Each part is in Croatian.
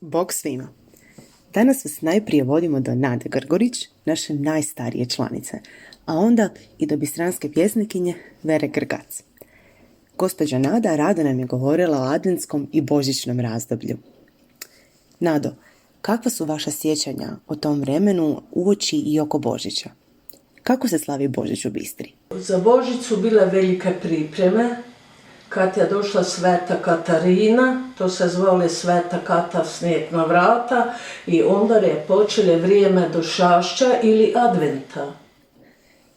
Bog svima! Danas vas najprije vodimo do Nade Grgurić, naše najstarije članice, a onda i do bistranske pjesnikinje Vere Grgac. Gospođa Nada rado nam je govorila o adventskom i božićnom razdoblju. Nado, kakva su vaša sjećanja o tom vremenu uoči i oko Božića? Kako se slavi Božić u Bistri? Za Božić su bile velike pripreme. Kad je došla Sveta Katarina, to se zvali Sveta Kata snijeg na vrata, i onda je počelo vrijeme došašća ili adventa.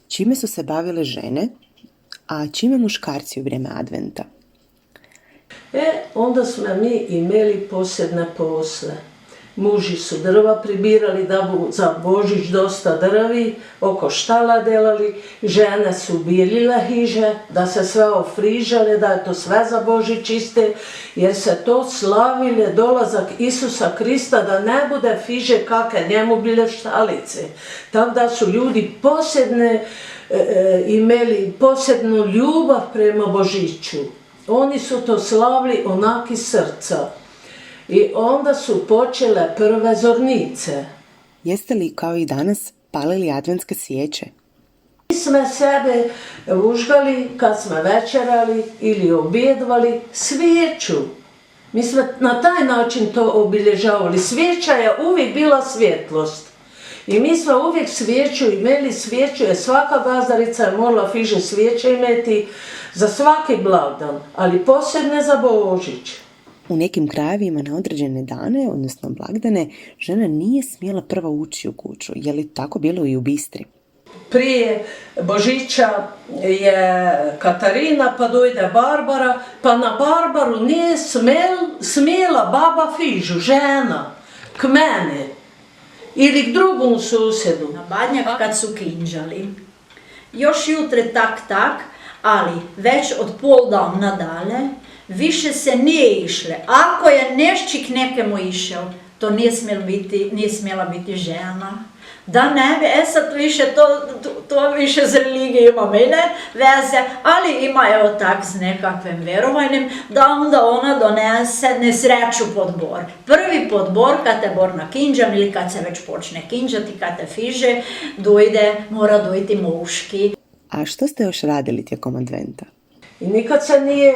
Čime su se bavile žene, a čime muškarci u vrijeme adventa? Onda smo mi imeli posebne posle. Muži su drva pribirali da bu za Božić dosta drvi, oko štala delali, žene su bijelile hiže, da se sve ofrižale, da je to sve za Božić čiste, jer se to slavile dolazak Isusa Krista, da ne bude fiže kakve njemu bile štalice. Tako da su ljudi imeli posebnu ljubav prema Božiću. Oni su to slavili onak iz srca. I onda su počele prve zornice. Jeste li kao i danas palili adventske svijeće? Mi smo sebe užgali kad smo večerali ili objedvali svijeću. Mi smo na taj način to obilježavali. Svijeća je uvijek bila svjetlost. I mi smo uvijek svijeću imeli, svijeću je svaka gazdarica je morala fiže svijeće imeti za svaki blagdan, ali posebne za Božić. U nekim krajevima na određene dane, odnosno blagdane, žena nije smjela prva ući u kuću. Je li tako bilo i u Bistri? Prije Božića je Katarina, pa dojde Barbara, pa na Barbaru nije smjela baba fižu, žena, k mene ili k drugom susjedu. Na Badnjak kad su kinđali. Još jutre tak, ali već od pol dan nadalje više se nije išle. Ako je neščik nekemu išel, to nije smjela biti žena. Da ne bi, sad više to više z religije ima mene veze, ali ima evo tak s nekakvim verovanjem, da onda ona donese nesreću pod bor. Prvi pod bor, kad te bor nakinđan ili kad se već počne kinđati, kad te fiže, mora dojti muški. A što ste još radili tijekom adventa? I nikad se nije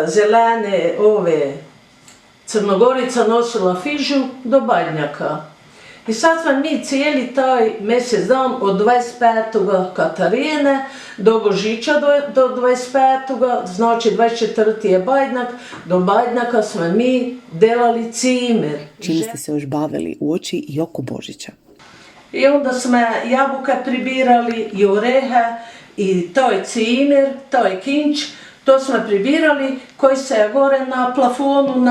zelene Crnogorica nosila fižu do Badnjaka. I sad smo mi cijeli taj mjesec dan od 25. Katarine do Božića do 25. Znači 24. je Badnjak, do Badnjaka smo mi delali cimer. Čime ste se još bavili uoči i oko Božića? I onda smo jabuke pribirali i orehe i taj cimer, taj kinč, to smo pribirali koji se gore na plafonu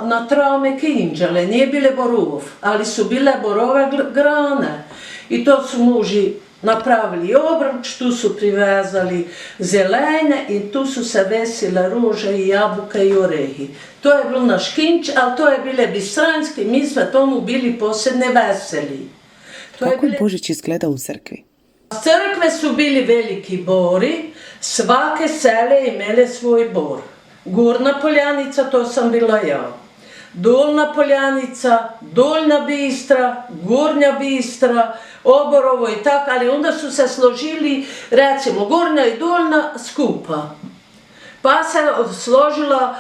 na travme kinđale. Nije bile borov, ali su bile borove grane. I to su muži napravili obruč, tu su privezali zelene i tu su se vesile ruže i jabuke i orehi. To je bilo naš kinč, ali to je bile bistranski, mi smo tomu bili posebne veseli. Kako je Božić izgleda u crkvi? Crkve su bili veliki bori, svake sele imele svoj bor. Gornja Poljanica, to sam bila ja. Dolna Poljanica, Doljna Bistra, Gornja Bistra, Oborovo i tako, ali onda su se složili, recimo, Gornja i Doljna skupa. Pa se složila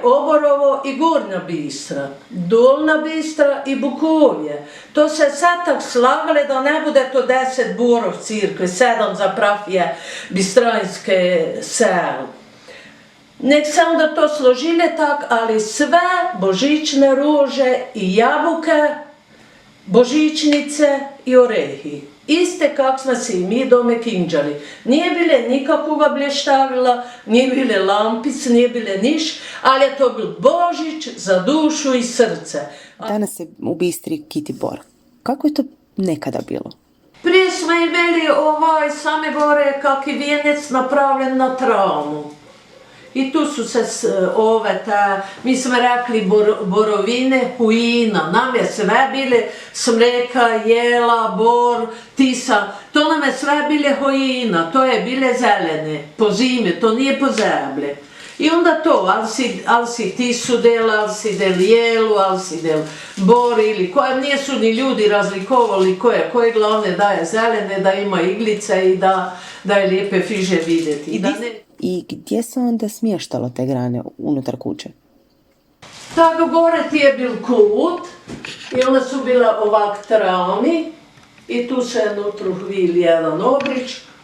Oborovo i Gornja Bistra, Dolna Bistra i Bukovje. To se sad tak slagale da ne bude to 10 borov cirkve, 7 za prafije bistranjske sel. Nek se onda to složile tak, ali sve božićne rože i jabuke, božićnice i orehi. Iste kak smo se i mi dome kinđali. Nije bile nikakvoga blještavila, nije bile lampic, nije bile niš, ali je to bil Božić za dušu i srce. Danas je u Bistri kiti bor. Kako je to nekada bilo? Prije smo imeli same bore kak i vijenec napravljen na travmu. I tu su se mi smo rekli borovine, hujina, nam je sve bile smreka, jela, bor, tisa, to nam je sve bile hujina, to je bile zelene, po zimi, to nije po zeblje. I onda to, ali si ti su del, ali si del jelu, ali si del bori, ili koje, nisu ni ljudi razlikovali koje glavne da je zelene, da ima iglice i da je lijepe fiže vidjeti. I gdje se onda smještalo te grane unutar kuće? Tako gore ti je bil kut i onda su bila ovak trami i tu se nutru hvil jedan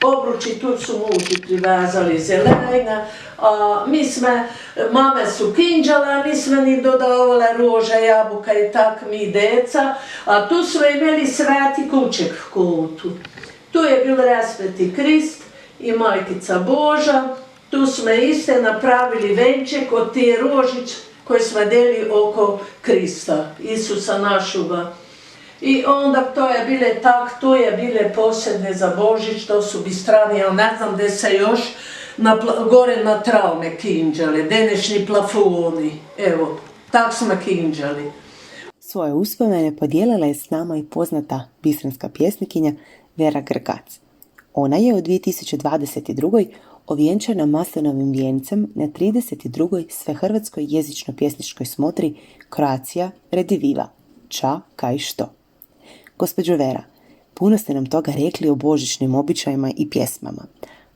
obruč i tu su muži privezali zelena, a mame su kinđale, a mi smo ni dodavale roža, jabuka i tak mi deca, a tu smo imeli sveti kućek v kutu. Tu je bil Raspeti Krist i Majkica Boža, tu smo iste napravili venček od te rožić koje smo deli oko Krista, Isusa našuga. I onda to je bile posebne za Božić, to su bistrani, ali ne znam gdje se još gore na traume kinđali, denešni plafoni, evo, tak smo kinđali. Svoje uspomene podijelila je s nama i poznata bistranska pjesnikinja Vera Grgac. Ona je u 2022. ovjenčana maslinovim vijencem na 32. svehrvatskoj jezično-pjesničkoj smotri Croatia Rediviva, ča kaj što. Gospođo Vera, puno ste nam toga rekli o božićnim običajima i pjesmama.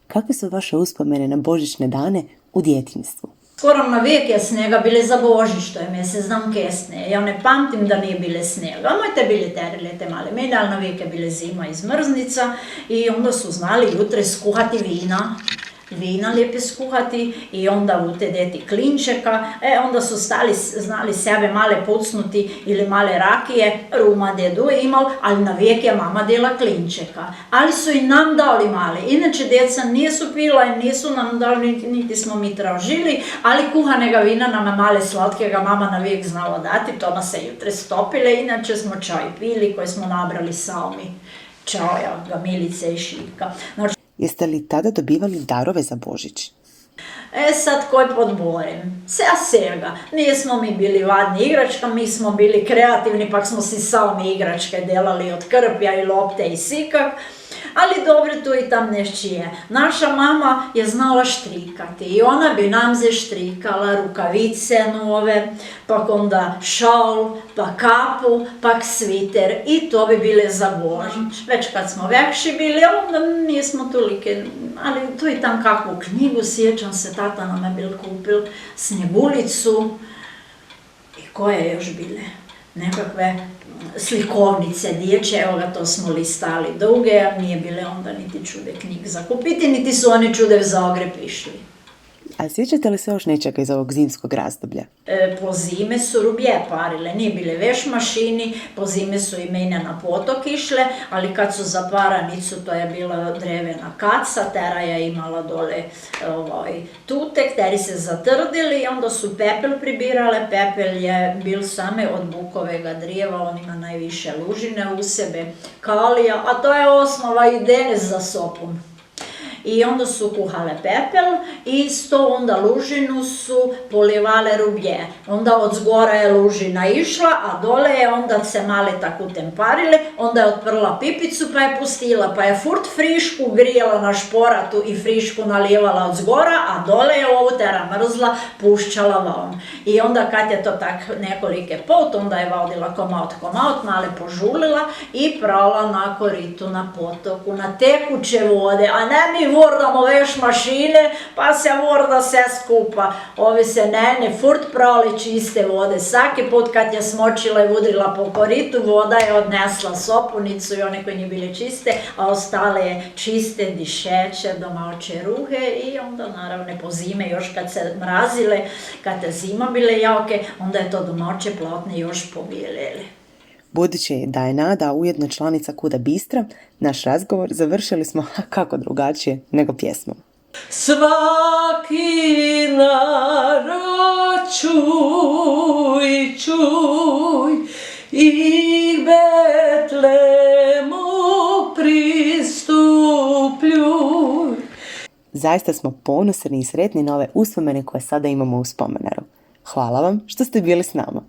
Kakve su vaše uspomene na božićne dane u djetinjstvu? Skoro na vijek je snega bile za Božić, to je mjesec dan kesne. Ja ne pamtim da nije bile snega. Mojte bili terile te male mene, ali na vijek je bile zima i zmrznica i onda su znali jutre skuhati vina lijepe skuhati i onda u te deti klinčeka, onda su znali sebe male pucnuti ili male rakije, ruma dedu je imal, ali na vijek je mama dela klinčeka. Ali su i nam dali male, inače djeca nisu pila i nisu nam dali, niti smo mi tražili, ali kuhanega vina nam male slatkega mama na vijek znala dati, to se jutre stopile, inače smo čaj pili koji smo nabrali sami, čaja, gamilice i šipka. Jeste li tada dobivali darove za Božić? Sad koji podborim? Sega. Nismo mi bili vadni igračka, mi smo bili kreativni, pak smo si sami igračke delali od krpja i lopte i sikak. Ali dobro tu i tam nešto je. Naša mama je znala štrikati i ona bi nam štrikala rukavice nove, pak onda šal, pa kapu, pak sviter i to bi bile za Božić. Već kad smo vekši bili, onda nismo tolike, ali tu i tam kakvu knjigu, sjećam se, tata nam je bil kupil Snjegulicu i koje još bile? Nekakve slikovnice dječje, evo ga, to smo listali duge, a nije bile onda niti čude knjig za kupiti, niti su oni čude v Zagreb išli. A sjećate li se još nečega iz ovog zimskog razdoblja? Po zime su rubje parile, nije bile veš mašini, po zime su i mene na potok išle, ali kad su za paranicu, to je bila drevena kaca, tera je imala dole tutek, teri se zatrdili i onda su pepel pribirale, pepel je bil same od bukovega drijeva, on ima najviše lužine u sebe, kalija, a to je osnova i denes za sopom. I onda su kuhale pepel i s to onda lužinu su polivale rubje. Onda od zgora je lužina išla, a dole je onda se male tako temparile, onda je otprla pipicu pa je pustila, pa je furt frišku grijala na šporatu i frišku nalijevala od zgora, a dole je ovu tera mrzla, pušćala van. I onda kad je to tak nekolike pot, onda je vadila komad, male požulila i prala na koritu na potoku, na tekuće vode, a ne mi vordamo veš mašine, pa se vorda sve skupa. Ovi se ne furt prali čiste vode. Svaki put kad je smočila i vudrila po koritu, voda je odnesla sopunicu i one koje nije bile čiste, a ostale je čiste, dišeće, domaće ruhe i onda naravno po zime još kad se mrazile, kad je zima bile jake, onda je to domaće platne još pobijelele. Budući da je Nada ujedno članica Kuda Bistra, naš razgovor završili smo kako drugačije nego pjesmom. Svaki narod čuj, i Betlemu pristupljuj. Zaista smo ponosni i sretni na ove uspomene koje sada imamo u spomenaru. Hvala vam što ste bili s nama.